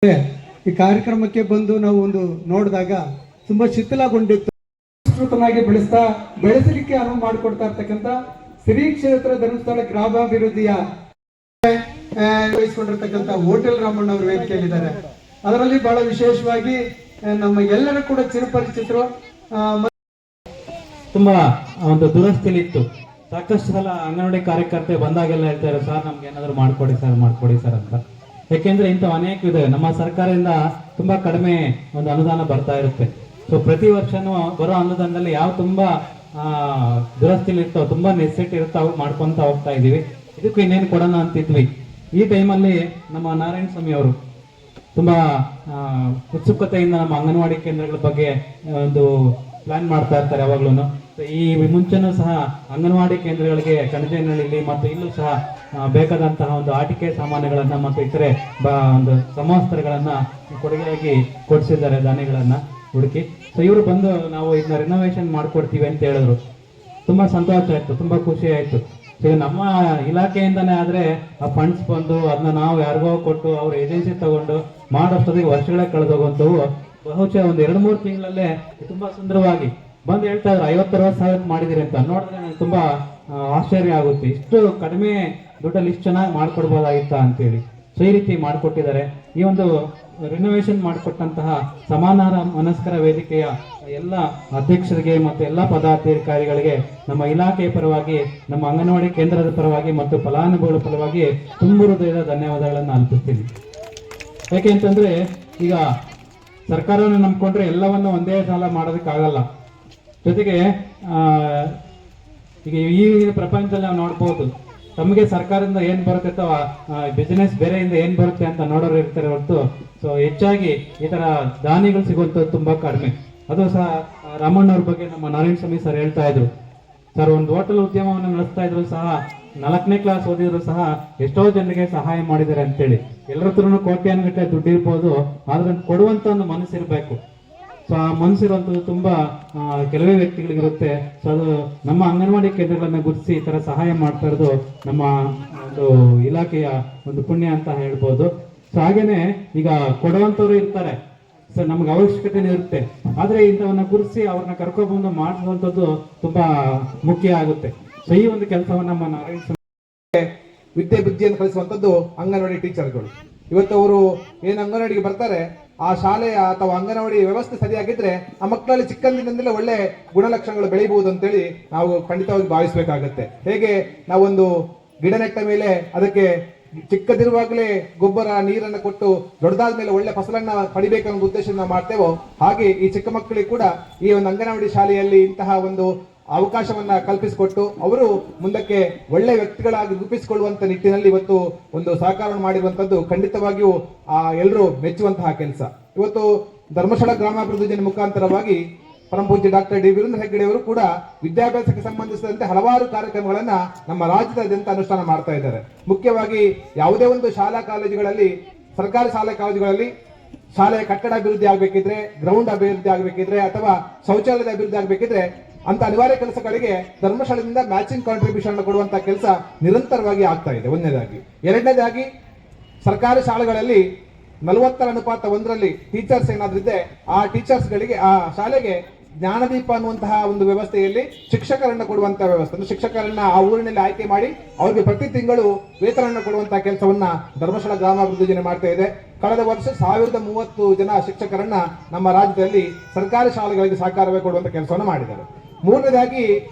ಈ ಕಾರ್ಯಕ್ರಮಕ್ಕೆ ಬಂದು ನಾವು ಒಂದು ನೋಡಿದಾಗ ತುಂಬಾ ಶಿಥಿಲಗೊಂಡಿತ್ತು. ವಿಸ್ತೃತನಾಗಿ ಬೆಳೆಸಲಿಕ್ಕೆ ಅನುವು ಮಾಡಿಕೊಡ್ತಾ ಇರ್ತಕ್ಕಂಥ ಶ್ರೀ ಕ್ಷೇತ್ರ ಧರ್ಮಸ್ಥಳ ಗ್ರಾಮಾಭಿವೃದ್ಧಿಯ ವಹಿಸಿಕೊಂಡಿರ್ತಕ್ಕಂಥ ಹೋಟೆಲ್ ರಾಮಣ್ಣ ಅವರು ವೇದಿಕೆಯಲ್ಲಿದ್ದಾರೆ. ಅದರಲ್ಲಿ ಬಹಳ ವಿಶೇಷವಾಗಿ ನಮ್ಮ ಎಲ್ಲರೂ ಕೂಡ ಚಿರಪರಿಚಿತರು. ತುಂಬಾ ಒಂದು ದುರಸ್ತಿಲಿತ್ತು. ಸಾಕಷ್ಟು ಸಲ ಅಂಗನವಾಡಿ ಕಾರ್ಯಕರ್ತೆ ಬಂದಾಗೆಲ್ಲ ಹೇಳ್ತಾರೆ, ಸರ್ ನಮ್ಗೆ ಏನಾದ್ರು ಮಾಡ್ಕೊಡಿ ಸರ್ ಅಂತ. ಯಾಕೆಂದ್ರೆ ಇಂಥವು ಅನೇಕ ಇದೆ. ನಮ್ಮ ಸರ್ಕಾರದಿಂದ ತುಂಬಾ ಕಡಿಮೆ ಒಂದು ಅನುದಾನ ಬರ್ತಾ ಇರುತ್ತೆ. ಸೊ ಪ್ರತಿ ವರ್ಷನೂ ಬರೋ ಅನುದಾನದಲ್ಲಿ ಯಾವ ತುಂಬಾ ದುರಸ್ತಿಲಿ ಇರ್ತಾವ, ತುಂಬಾ ನೆಸೆಸಿಟಿ ಇರ್ತಾವ, ಮಾಡ್ಕೊಂತ ಹೋಗ್ತಾ ಇದೀವಿ. ಇದಕ್ಕೂ ಇನ್ನೇನು ಕೊಡೋಣ ಅಂತಿದ್ವಿ. ಈ ಟೈಮಲ್ಲಿ ನಮ್ಮ ನಾರಾಯಣ ಸ್ವಾಮಿ ಅವರು ತುಂಬಾ ಉತ್ಸುಕತೆಯಿಂದ ನಮ್ಮ ಅಂಗನವಾಡಿ ಕೇಂದ್ರಗಳ ಬಗ್ಗೆ ಒಂದು ಪ್ಲಾನ್ ಮಾಡ್ತಾ ಇರ್ತಾರೆ ಯಾವಾಗ್ಲೂ. ಈ ಮುಂಚೆನೂ ಸಹ ಅಂಗನವಾಡಿ ಕೇಂದ್ರಗಳಿಗೆ ಕಣಜನಹಳ್ಳಿಲಿ ಮತ್ತು ಇಲ್ಲೂ ಸಹ ಬೇಕಾದಂತಹ ಒಂದು ಆಟಿಕೆ ಸಾಮಾನುಗಳನ್ನ ಮತ್ತು ಇತರೆ ಒಂದು ಸಮವಸ್ತ್ರಗಳನ್ನ ಕೊಡುಗೆಯಾಗಿ ಕೊಡಿಸಿದ್ದಾರೆ, ಧಾನ್ಯಗಳನ್ನ ಹುಡುಕಿ. ಸೊ ಇವರು ಬಂದು ನಾವು ಇದನ್ನ ರಿನೋವೇಷನ್ ಮಾಡ್ಕೊಡ್ತೀವಿ ಅಂತ ಹೇಳಿದ್ರು. ತುಂಬಾ ಸಂತೋಷ ಆಯ್ತು, ತುಂಬಾ ಖುಷಿ ಆಯ್ತು. ಈಗ ನಮ್ಮ ಇಲಾಖೆಯಿಂದನೇ ಆದ್ರೆ ಆ ಫಂಡ್ಸ್ ಬಂದು ಅದನ್ನ ನಾವು ಯಾರಿಗೋ ಕೊಟ್ಟು ಅವ್ರ ಏಜೆನ್ಸಿ ತಗೊಂಡು ಮಾಡೋಷ್ಟೊತ್ತಿಗೆ ವರ್ಷಗಳೇ ಕಳೆದೋಗುವಂಥವು. ಬಹುಶಃ ಒಂದು 2-3 ತಿಂಗಳಲ್ಲೇ ತುಂಬಾ ಸುಂದರವಾಗಿ ಬಂದು ಹೇಳ್ತಾ ಇದ್ರು 50-60 ಸಾವಿರ ಮಾಡಿದಿರಿ ಅಂತ. ನೋಡಿದ್ರೆ ನನಗೆ ತುಂಬಾ ಆಶ್ಚರ್ಯ ಆಗುತ್ತೆ, ಇಷ್ಟು ಕಡಿಮೆ ದುಡ್ಡಲ್ಲಿ ಇಷ್ಟು ಚೆನ್ನಾಗಿ ಮಾಡ್ಕೊಡ್ಬೋದಾಗಿತ್ತ ಅಂತೇಳಿ. ಸೊ ಈ ರೀತಿ ಮಾಡಿಕೊಟ್ಟಿದ್ದಾರೆ. ಈ ಒಂದು ರಿನೋವೇಷನ್ ಮಾಡಿಕೊಟ್ಟಂತಹ ಸಮಾನಾರ ಮನಸ್ಕರ ವೇದಿಕೆಯ ಎಲ್ಲ ಅಧ್ಯಕ್ಷರಿಗೆ ಮತ್ತು ಎಲ್ಲ ಪದಾಧಿಕಾರಿಗಳಿಗೆ ನಮ್ಮ ಇಲಾಖೆಯ ಪರವಾಗಿ, ನಮ್ಮ ಅಂಗನವಾಡಿ ಕೇಂದ್ರದ ಪರವಾಗಿ ಮತ್ತು ಫಲಾನುಭವಿಗಳ ಪರವಾಗಿ ತುಂಬ ಹೃದಯದ ಧನ್ಯವಾದಗಳನ್ನು ಅರ್ಪಿಸ್ತೀನಿ. ಯಾಕೆ ಅಂತಂದ್ರೆ ಈಗ ಸರ್ಕಾರವನ್ನು ನಂಬ್ಕೊಂಡ್ರೆ ಎಲ್ಲವನ್ನು ಒಂದೇ ಸಲ ಮಾಡೋದಕ್ಕಾಗಲ್ಲ. ಜೊತೆಗೆ ಈಗ ಈ ಪ್ರಪಂಚದಲ್ಲಿ ನಾವು ನೋಡ್ಬೋದು, ತಮಗೆ ಸರ್ಕಾರದಿಂದ ಏನ್ ಬರುತ್ತೆ ಅಥವಾ ಬಿಸಿನೆಸ್ ಬೇರೆಯಿಂದ ಏನ್ ಬರುತ್ತೆ ಅಂತ ನೋಡೋರು ಇರ್ತಾರೆ ಹೊರತು. ಸೊ ಹೆಚ್ಚಾಗಿ ಈ ತರ ದಾನಿಗಳು ಸಿಗುವಂಥದ್ದು ತುಂಬಾ ಕಡಿಮೆ. ಅದು ಸಹ ರಾಮಣ್ಣವ್ರ ಬಗ್ಗೆ ನಮ್ಮ ನಾರಾಯಣ ಸ್ವಾಮಿ ಸರ್ ಹೇಳ್ತಾ ಇದ್ರು. ಸರ್ ಒಂದು ಹೋಟೆಲ್ ಉದ್ಯಮವನ್ನು ನಡೆಸ್ತಾ ಇದ್ರು ಸಹ, 4ನೇ ಕ್ಲಾಸ್ ಓದಿದ್ರು ಸಹ ಎಷ್ಟೋ ಜನರಿಗೆ ಸಹಾಯ ಮಾಡಿದ್ದಾರೆ ಅಂತೇಳಿ. ಎಲ್ಲರ ಹತ್ರನೂ ಕೋಟ್ಯಾನುಗಟ್ಟಲೆ ದುಡ್ಡು ಇರ್ಬೋದು, ಆದ್ರೆ ಕೊಡುವಂತ ಒಂದು ಮನಸ್ಸಿರ್ಬೇಕು. ಸೊ ಆ ಮನಸ್ಸಿರುವಂಥದ್ದು ತುಂಬಾ ಕೆಲವೇ ವ್ಯಕ್ತಿಗಳಿಗಿರುತ್ತೆ. ಸೊ ಅದು ನಮ್ಮ ಅಂಗನವಾಡಿ ಕೇಂದ್ರಗಳನ್ನ ಗುರುತಿಸಿ ಈ ತರ ಸಹಾಯ ಮಾಡ್ತಾ ಇರೋದು ನಮ್ಮ ಒಂದು ಇಲಾಖೆಯ ಒಂದು ಪುಣ್ಯ ಅಂತ ಹೇಳ್ಬೋದು. ಸೊ ಹಾಗೇನೆ ಈಗ ಕೊಡುವಂತವ್ರು ಇರ್ತಾರೆ, ಸೊ ನಮ್ಗೆ ಅವಶ್ಯಕತೆ ಇರುತ್ತೆ, ಆದ್ರೆ ಇಂಥವನ್ನ ಗುರುತಿಸಿ ಅವ್ರನ್ನ ಕರ್ಕೊಬಂದು ಮಾಡಿಸುವಂಥದ್ದು ತುಂಬಾ ಮುಖ್ಯ ಆಗುತ್ತೆ. ಸೊ ಈ ಒಂದು ಕೆಲಸವನ್ನ ನಮ್ಮ ನಾರಾಯಣ ವಿದ್ಯೆ ಬುದ್ಧಿಯನ್ನು ಕಲಿಸುವಂತದ್ದು ಅಂಗನವಾಡಿ ಟೀಚರ್ಗಳು. ಇವತ್ತು ಅವರು ಏನು ಅಂಗನವಾಡಿಗೆ ಬರ್ತಾರೆ, ಆ ಶಾಲೆಯ ಅಥವಾ ಅಂಗನವಾಡಿ ವ್ಯವಸ್ಥೆ ಸರಿಯಾಗಿದ್ರೆ ಆ ಮಕ್ಕಳಲ್ಲಿ ಚಿಕ್ಕಂದಿನಿಂದಲೇ ಒಳ್ಳೆ ಗುಣಲಕ್ಷಣಗಳು ಬೆಳೆಯಬಹುದು ಅಂತೇಳಿ ನಾವು ಖಂಡಿತವಾಗಿ ಭಾವಿಸಬೇಕಾಗತ್ತೆ. ಹೇಗೆ ನಾವೊಂದು ಗಿಡ ನೆಟ್ಟ ಮೇಲೆ ಅದಕ್ಕೆ ಚಿಕ್ಕದಿರುವಾಗಲೇ ಗೊಬ್ಬರ ನೀರನ್ನು ಕೊಟ್ಟು ದೊಡ್ಡದಾದ ಮೇಲೆ ಒಳ್ಳೆ ಫಸಲನ್ನ ಪಡಿಬೇಕನ್ನೋ ಉದ್ದೇಶದಿಂದ ಮಾಡ್ತೇವೋ, ಹಾಗೆ ಈ ಚಿಕ್ಕ ಮಕ್ಕಳಿಗೆ ಕೂಡ ಈ ಒಂದು ಅಂಗನವಾಡಿ ಶಾಲೆಯಲ್ಲಿ ಇಂತಹ ಒಂದು ಅವಕಾಶವನ್ನ ಕಲ್ಪಿಸಿಕೊಟ್ಟು ಅವರು ಮುಂದಕ್ಕೆ ಒಳ್ಳೆ ವ್ಯಕ್ತಿಗಳಾಗಿ ರೂಪಿಸಿಕೊಳ್ಳುವಂತ ನಿಟ್ಟಿನಲ್ಲಿ ಇವತ್ತು ಒಂದು ಸಹಕಾರವನ್ನು ಮಾಡಿರುವಂತದ್ದು ಖಂಡಿತವಾಗಿಯೂ ಎಲ್ಲರೂ ಮೆಚ್ಚುವಂತಹ ಕೆಲಸ. ಇವತ್ತು ಧರ್ಮಸ್ಥಳ ಗ್ರಾಮಾಭಿವೃದ್ಧಿ ಮುಖಾಂತರವಾಗಿ ಪರಮ ಪೂಜ್ಯ ಡಾಕ್ಟರ್ ಡಿ ವೀರೇಂದ್ರ ಹೆಗ್ಗಡೆ ಅವರು ಕೂಡ ವಿದ್ಯಾಭ್ಯಾಸಕ್ಕೆ ಸಂಬಂಧಿಸಿದಂತೆ ಹಲವಾರು ಕಾರ್ಯಕ್ರಮಗಳನ್ನ ನಮ್ಮ ರಾಜ್ಯದಾದ್ಯಂತ ಅನುಷ್ಠಾನ ಮಾಡ್ತಾ ಇದ್ದಾರೆ. ಮುಖ್ಯವಾಗಿ ಯಾವುದೇ ಒಂದು ಶಾಲಾ ಕಾಲೇಜುಗಳಲ್ಲಿ, ಸರ್ಕಾರಿ ಶಾಲಾ ಕಾಲೇಜುಗಳಲ್ಲಿ ಶಾಲೆಯ ಕಟ್ಟಡ ಅಭಿವೃದ್ಧಿ ಆಗಬೇಕಿದ್ರೆ, ಗ್ರೌಂಡ್ ಅಭಿವೃದ್ಧಿ ಆಗಬೇಕಿದ್ರೆ ಅಥವಾ ಶೌಚಾಲಯದ ಅಭಿವೃದ್ಧಿ ಆಗಬೇಕಿದ್ರೆ ಅಂತ ಅನಿವಾರ್ಯ ಕೆಲಸಗಳಿಗೆ ಧರ್ಮಸ್ಥಳದಿಂದ ಮ್ಯಾಚಿಂಗ್ ಕಾಂಟ್ರಿಬ್ಯೂಷನ್ ಕೊಡುವಂತಹ ಕೆಲಸ ನಿರಂತರವಾಗಿ ಆಗ್ತಾ ಇದೆ. ಒಂದನೇದಾಗಿ. ಎರಡನೇದಾಗಿ, ಸರ್ಕಾರಿ ಶಾಲೆಗಳಲ್ಲಿ 40:1 ಟೀಚರ್ಸ್ ಏನಾದ್ರೂ ಇದ್ದೆ ಆ ಟೀಚರ್ಸ್ಗಳಿಗೆ, ಆ ಶಾಲೆಗೆ ಜ್ಞಾನದೀಪ ಅನ್ನುವಂತಹ ಒಂದು ವ್ಯವಸ್ಥೆಯಲ್ಲಿ ಶಿಕ್ಷಕರನ್ನ ಕೊಡುವಂತಹ ವ್ಯವಸ್ಥೆ, ಶಿಕ್ಷಕರನ್ನ ಆ ಊರಿನಲ್ಲಿ ಆಯ್ಕೆ ಮಾಡಿ ಅವರಿಗೆ ಪ್ರತಿ ತಿಂಗಳು ವೇತನವನ್ನು ಕೊಡುವಂತಹ ಕೆಲಸವನ್ನ ಧರ್ಮಸ್ಥಳ ಗ್ರಾಮಾಭಿವೃದ್ಧಿ ಯೋಜನೆ ಮಾಡ್ತಾ ಇದೆ. ಕಳೆದ ವರ್ಷ 1030 ಜನ ಶಿಕ್ಷಕರನ್ನ ನಮ್ಮ ರಾಜ್ಯದಲ್ಲಿ ಸರ್ಕಾರಿ ಶಾಲೆಗಳಿಗೆ ಸಹಕಾರವೇ ಕೊಡುವಂತಹ ಕೆಲಸವನ್ನು ಮಾಡಿದ್ದಾರೆ. ಮೂರನೇದಾಗಿ,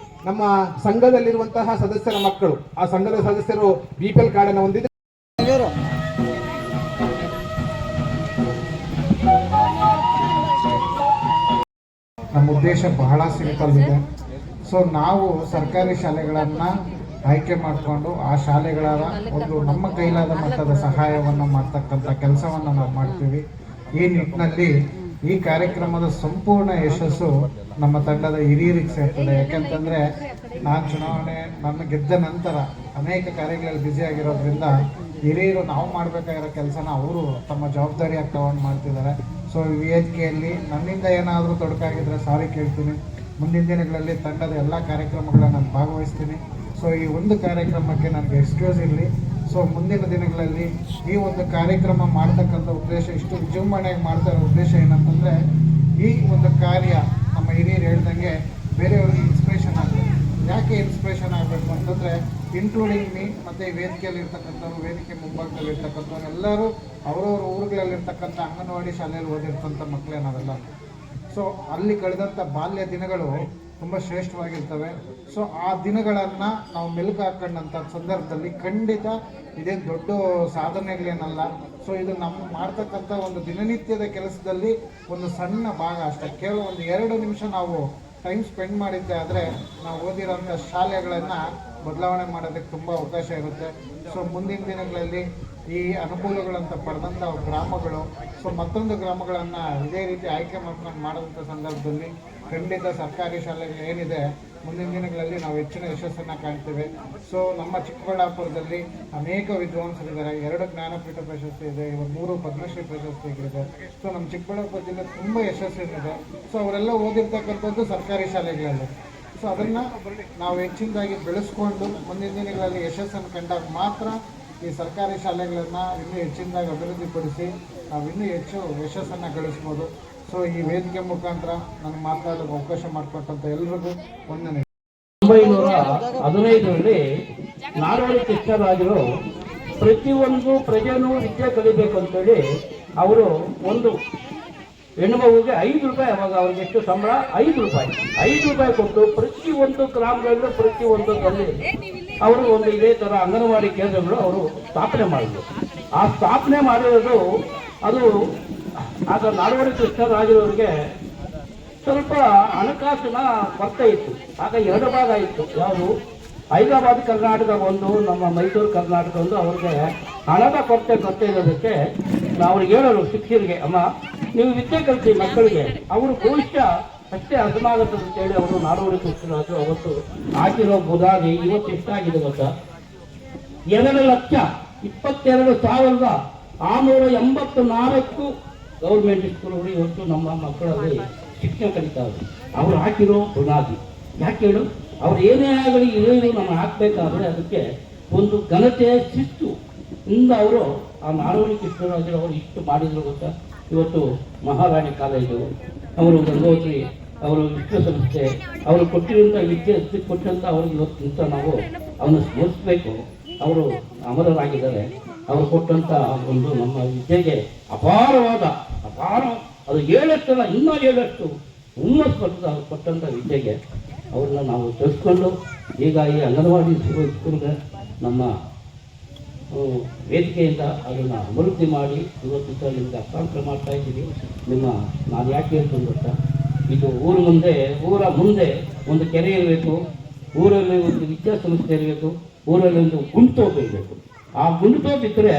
ನಮ್ಮ ಸಂಘದಲ್ಲಿರುವಂತಹ ಸದಸ್ಯರ ಮಕ್ಕಳು, ಆ ಸಂಘದ ಸದಸ್ಯರು BPL ಕಾರ್ಡ್ ಅನ್ನು ಹೊಂದಿದ್ರೆ ನಮ್ಮ ಉದ್ದೇಶ ಬಹಳ ಸಿಂಪಲ್ ಇದೆ. ಸೊ ನಾವು ಸರ್ಕಾರಿ ಶಾಲೆಗಳನ್ನು ಆಯ್ಕೆ ಮಾಡಿಕೊಂಡು ಆ ಶಾಲೆಗಳ ಒಂದು ನಮ್ಮ ಕೈಲಾದ ಮಟ್ಟದ ಸಹಾಯವನ್ನು ಮಾಡ್ತಕ್ಕಂಥ ಕೆಲಸವನ್ನು ನಾವು ಮಾಡ್ತೀವಿ. ಈ ನಿಟ್ಟಿನಲ್ಲಿ ಈ ಕಾರ್ಯಕ್ರಮದ ಸಂಪೂರ್ಣ ಯಶಸ್ಸು ನಮ್ಮ ತಂಡದ ಹಿರಿಯರಿಗೆ ಸೇರ್ತದೆ. ಯಾಕೆಂತಂದರೆ ನಾನು ನನ್ನ ಗೆದ್ದ ನಂತರ ಅನೇಕ ಕಾರ್ಯಗಳಲ್ಲಿ ಬ್ಯುಸಿ ಆಗಿರೋದ್ರಿಂದ ಹಿರಿಯರು ನಾವು ಮಾಡಬೇಕಾಗಿರೋ ಕೆಲಸನ ಅವರು ತಮ್ಮ ಜವಾಬ್ದಾರಿಯಾಗಿ ತಗೊಂಡು ಮಾಡ್ತಿದ್ದಾರೆ. ಸೊ ಈ ವೇದಿಕೆಯಲ್ಲಿ ನನ್ನಿಂದ ಏನಾದರೂ ತೊಡಕಾಗಿದ್ದರೆ ಸಾರಿ ಕೇಳ್ತೀನಿ. ಮುಂದಿನ ದಿನಗಳಲ್ಲಿ ತಂಡದ ಎಲ್ಲ ಕಾರ್ಯಕ್ರಮಗಳನ್ನು ನಾನು ಭಾಗವಹಿಸ್ತೀನಿ. ಸೊ ಈ ಒಂದು ಕಾರ್ಯಕ್ರಮಕ್ಕೆ ನನಗೆ ಎಕ್ಸ್ಕ್ಯೂಸ್ ಇರಲಿ. ಸೊ ಮುಂದಿನ ದಿನಗಳಲ್ಲಿ ಈ ಒಂದು ಕಾರ್ಯಕ್ರಮ ಮಾಡ್ತಕ್ಕಂಥ ಉದ್ದೇಶ, ಇಷ್ಟು ವಿಜೃಂಭಣೆಯಾಗಿ ಮಾಡ್ತಾ ಇರೋ ಉದ್ದೇಶ ಏನಂತಂದರೆ, ಈ ಒಂದು ಕಾರ್ಯ ನಮ್ಮ ಹಿರಿಯರು ಹೇಳ್ದಂಗೆ ಬೇರೆಯವ್ರಿಗೆ ಇನ್ಸ್ಪಿರೇಷನ್ ಆಗಬೇಕು. ಯಾಕೆ ಇನ್ಸ್ಪಿರೇಷನ್ ಆಗಬೇಕು ಅಂತಂದರೆ, ಇನ್ಕ್ಲೂಡಿಂಗ್ ಮೀ ಮತ್ತು ಈ ವೇದಿಕೆಯಲ್ಲಿ ಇರ್ತಕ್ಕಂಥವ್ರು, ವೇದಿಕೆ ಮುಂಭಾಗದಲ್ಲಿ ಇರ್ತಕ್ಕಂಥವ್ರು ಎಲ್ಲರೂ ಅವರವ್ರ ಊರುಗಳಲ್ಲಿರ್ತಕ್ಕಂಥ ಅಂಗನವಾಡಿ ಶಾಲೆಯಲ್ಲಿ ಓದಿರ್ತಂಥ ಮಕ್ಕಳೇನಾವೆಲ್ಲ. ಸೊ ಅಲ್ಲಿ ಕಳೆದಂಥ ಬಾಲ್ಯ ದಿನಗಳು ತುಂಬ ಶ್ರೇಷ್ಠವಾಗಿರ್ತವೆ. ಸೊ ಆ ದಿನಗಳನ್ನು ನಾವು ಮೆಲುಕು ಹಾಕೊಂಡಂಥ ಸಂದರ್ಭದಲ್ಲಿ ಖಂಡಿತ ಇದೇನು ದೊಡ್ಡ ಸಾಧನೆಗಳೇನಲ್ಲ. ಸೊ ಇದು ನಮ್ಮ ಮಾಡ್ತಕ್ಕಂಥ ಒಂದು ದಿನನಿತ್ಯದ ಕೆಲಸದಲ್ಲಿ ಒಂದು ಸಣ್ಣ ಭಾಗ ಅಷ್ಟೇ. ಕೇವಲ ಒಂದು 2 ನಿಮಿಷ ನಾವು ಟೈಮ್ ಸ್ಪೆಂಡ್ ಮಾಡಿದ್ದೆ ಆದರೆ ನಾವು ಓದಿರೋಂಥ ಶಾಲೆಗಳನ್ನು ಬದಲಾವಣೆ ಮಾಡೋದಕ್ಕೆ ತುಂಬ ಅವಕಾಶ ಇರುತ್ತೆ. ಸೊ ಮುಂದಿನ ದಿನಗಳಲ್ಲಿ ಈ ಅನುಕೂಲಗಳಂತ ಪಡೆದಂಥ ಗ್ರಾಮಗಳು ಮತ್ತೊಂದು ಗ್ರಾಮಗಳನ್ನು ಇದೇ ರೀತಿ ಆಯ್ಕೆ ಮಾಡ್ಕೊಂಡು ಮಾಡೋಂಥ ಸಂದರ್ಭದಲ್ಲಿ ಖಂಡಿತ ಸರ್ಕಾರಿ ಶಾಲೆಗಳು ಏನಿದೆ ಮುಂದಿನ ದಿನಗಳಲ್ಲಿ ನಾವು ಹೆಚ್ಚಿನ ಯಶಸ್ಸನ್ನು ಕಾಣ್ತೇವೆ. ಸೊ ನಮ್ಮ ಚಿಕ್ಕಬಳ್ಳಾಪುರದಲ್ಲಿ ಅನೇಕ ವಿದ್ವಾಂಸರಿದ್ದಾರೆ. 2 ಜ್ಞಾನಪೀಠ ಪ್ರಶಸ್ತಿ ಇದೆ, 3 ಪದ್ಮಶ್ರೀ ಪ್ರಶಸ್ತಿಗಳಿದೆ. ಸೊ ನಮ್ಮ ಚಿಕ್ಕಬಳ್ಳಾಪುರ ಜಿಲ್ಲೆ ತುಂಬ ಯಶಸ್ಸಿದೆ. ಸೊ ಅವರೆಲ್ಲ ಓದಿರ್ತಕ್ಕಂಥದ್ದು ಸರ್ಕಾರಿ ಶಾಲೆಗಳಲ್ಲಿ. ಸೊ ಅದನ್ನು ನಾವು ಹೆಚ್ಚಿನದಾಗಿ ಬೆಳೆಸ್ಕೊಂಡು ಮುಂದಿನ ದಿನಗಳಲ್ಲಿ ಯಶಸ್ಸನ್ನು ಕಂಡಾಗ ಮಾತ್ರ ಈ ಸರ್ಕಾರಿ ಶಾಲೆಗಳನ್ನು ಇನ್ನೂ ಹೆಚ್ಚಿನದಾಗಿ ಅಭಿವೃದ್ಧಿಪಡಿಸಿ ನಾವು ಇನ್ನೂ ಹೆಚ್ಚು ಯಶಸ್ಸನ್ನು ಗಳಿಸ್ಬೋದು. ಸೊ ಈ ವೇದಿಕೆ ಮುಖಾಂತರ ನನಗೆ ಮಾತಾಡೋಕ್ಕೆ ಅವಕಾಶ ಮಾಡಿಕೊಟ್ಟಂಥ ಎಲ್ರಿಗೂ ವಂದನೆ. 1915ರಲ್ಲಿ ನಾಡೋಡಿ ಕೃಷ್ಣರಾಜರು ಪ್ರತಿಯೊಂದು ಪ್ರಜೆನೂ ವಿದ್ಯೆ ಕಲಿಬೇಕು ಅಂತೇಳಿ ಅವರು ಒಂದು ಹೆಣ್ಣು ಮಗುವಿಗೆ 5 ರೂಪಾಯಿ, ಅವಾಗ ಅವ್ರಿಗೆ ಎಷ್ಟು ಸಂಬಳ, 5 ರೂಪಾಯಿ ಕೊಟ್ಟು ಪ್ರತಿಯೊಂದು ಗ್ರಾಮಗಳಲ್ಲೂ ಪ್ರತಿಯೊಂದು ಅವರು ಒಂದು ಇದೇ ಥರ ಅಂಗನವಾಡಿ ಕೇಂದ್ರಗಳು ಅವರು ಸ್ಥಾಪನೆ ಮಾಡಿದ್ರು. ಆ ಸ್ಥಾಪನೆ ಮಾಡಿರೋದು ಅದು ಆಗ ನಾಡೋಡಿ ಕೃಷ್ಣರಾಜರವರಿಗೆ ಸ್ವಲ್ಪ ಹಣಕಾಸಿನ ಕೊರತೆ ಇತ್ತು. ಆಗ 2 ಭಾಗ ಇತ್ತು. ಯಾವುದು ಹೈದರಾಬಾದ್ ಕರ್ನಾಟಕ ಒಂದು, ನಮ್ಮ ಮೈಸೂರು ಕರ್ನಾಟಕ ಒಂದು. ಅವ್ರಿಗೆ ಹಣದ ಕೊರತೆ ಇರೋದಕ್ಕೆ ಅವ್ರಿಗೆ ಹೇಳೋರು ಶಿಕ್ಷಕರಿಗೆ, ಅಮ್ಮ ನೀವು ವಿದ್ಯೆ ಕಲಿಸಿ ಮಕ್ಕಳಿಗೆ, ಅವರು ಬಹುಶಃ ಅಷ್ಟೇ ಅಸಮಾಗತ ಅಂತೇಳಿ ಅವರು ನಾಡೋಡಿ ಕೃಷ್ಣರಾಜರು ಅವತ್ತು ಹಾಕಿರೋ ಬುದಾಗಿ ಇವತ್ತು ಎಷ್ಟಾಗಿದೆ ಗೊತ್ತಾ? 2,22,684 ಗೌರ್ಮೆಂಟ್ ಸ್ಕೂಲ್ಗಳು ಇವತ್ತು ನಮ್ಮ ಮಕ್ಕಳಲ್ಲಿ ಶಿಕ್ಷಣ ಕಲಿತಾರೆ. ಅವರು ಹಾಕಿರೋ ಬುನಾದಿ ಯಾಕೆ ಹೇಳು? ಅವ್ರು ಏನೇ ಆಗಲಿ ಏನು ನಮ್ಮ ಹಾಕಬೇಕಾದ್ರೆ ಅದಕ್ಕೆ ಒಂದು ಘನತೆ ಶಿಸ್ತು ಇಂದ ಅವರು ಆ ನಾಡೋಡಿ ಕೃಷ್ಣರಾಜರು ಅವರು ಇಷ್ಟು ಮಾಡಿದ್ರು ಗೊತ್ತಾ? ಇವತ್ತು ಮಹಾರಾಣಿ ಕಾಲೇಜು, ಅವರು ಗಂಗೋತ್ರಿ, ಅವರು ವಿಶ್ವಸಂಸ್ಥೆ, ಅವರು ಕೊಟ್ಟಿರುವಂಥ ವಿದ್ಯೆ ಕೊಟ್ಟಂತ ಅವ್ರಿಗೆ ಇವತ್ತಿಂತ ನಾವು ಅವನ್ನ ಸ್ಮರಿಸಬೇಕು. ಅವರು ಅಮರರಾಗಿದ್ದಾರೆ. ಅವರು ಕೊಟ್ಟಂತ ಒಂದು ನಮ್ಮ ವಿದ್ಯೆಗೆ ಅಪಾರ ಅದು 7 ಇನ್ನೂ 7 ಹುಮ್ಮಸ್ಸು ಕೊಟ್ಟಂಥ ವಿದ್ಯೆಗೆ ಅವ್ರನ್ನ ನಾವು ತಿಳಿಸ್ಕೊಂಡು ಈಗ ಈ ಅಂಗನವಾಡಿ ಸ್ಕೂಲ್ಗೆ ನಮ್ಮ ವೇದಿಕೆಯಿಂದ ಅದನ್ನು ಅಭಿವೃದ್ಧಿ ಮಾಡಿ ಇವತ್ತು ನಿಮಗೆ ಹಸ್ತಾಂತರ ಮಾಡ್ತಾ ಇದ್ದೀವಿ. ನಾನು ಯಾಕೆ ಹೇಳ್ತೀನಿ ಗೊತ್ತಾ? ಇದು ಊರ ಮುಂದೆ ಒಂದು ಕೆರೆ ಇರಬೇಕು, ಊರಲ್ಲಿ ಒಂದು ವಿದ್ಯಾಸಂಸ್ಥೆ ಇರಬೇಕು, ಊರಲ್ಲಿ ಒಂದು ಗುಂಟೋಪು ಇರಬೇಕು. ಆ ಗುಂಟೋಪು ಇದ್ದರೆ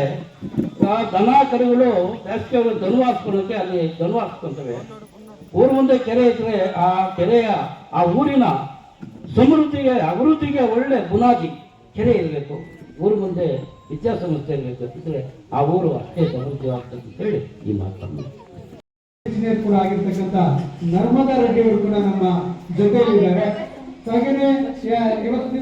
ದನ ಕರುಗಳು ಬೇಸಿಗೆ ದನು ಹಾಸ್ಕೊಳ್ಳೋಕ್ಕೆ ಅಲ್ಲಿ ದನು ಹಾಕ್ಸ್ಕೊತವೆ. ಊರ ಮುಂದೆ ಕೆರೆ ಇದ್ದರೆ ಆ ಕೆರೆಯ ಆ ಊರಿನ ಅಭಿವೃದ್ಧಿಗೆ ಒಳ್ಳೆ ಬುನಾದಿ ಕೆರೆ ಇರಬೇಕು. ಊರ ಮುಂದೆ ವಿದ್ಯಾಸಂಸ್ಥೆ ಇರಬೇಕು. ಇದ್ರೆ ಆ ಊರು ಅಷ್ಟೇ ಸಮೃದ್ಧಿ ಆಗ್ತದೆ ಅಂತ ಹೇಳಿ ಈ ಮಾತನ್ನು. ಇಂಜಿನಿಯರ್ ಕೂಡ ಆಗಿರ್ತಕ್ಕಂಥ ನರ್ಮದಾ ರೆಡ್ಡಿ ಅವರು ಕೂಡ ನಮ್ಮ ಜೊತೆಯಲ್ಲಿದ್ದಾರೆ. ಹಾಗೆಯೇ ಇವತ್ತು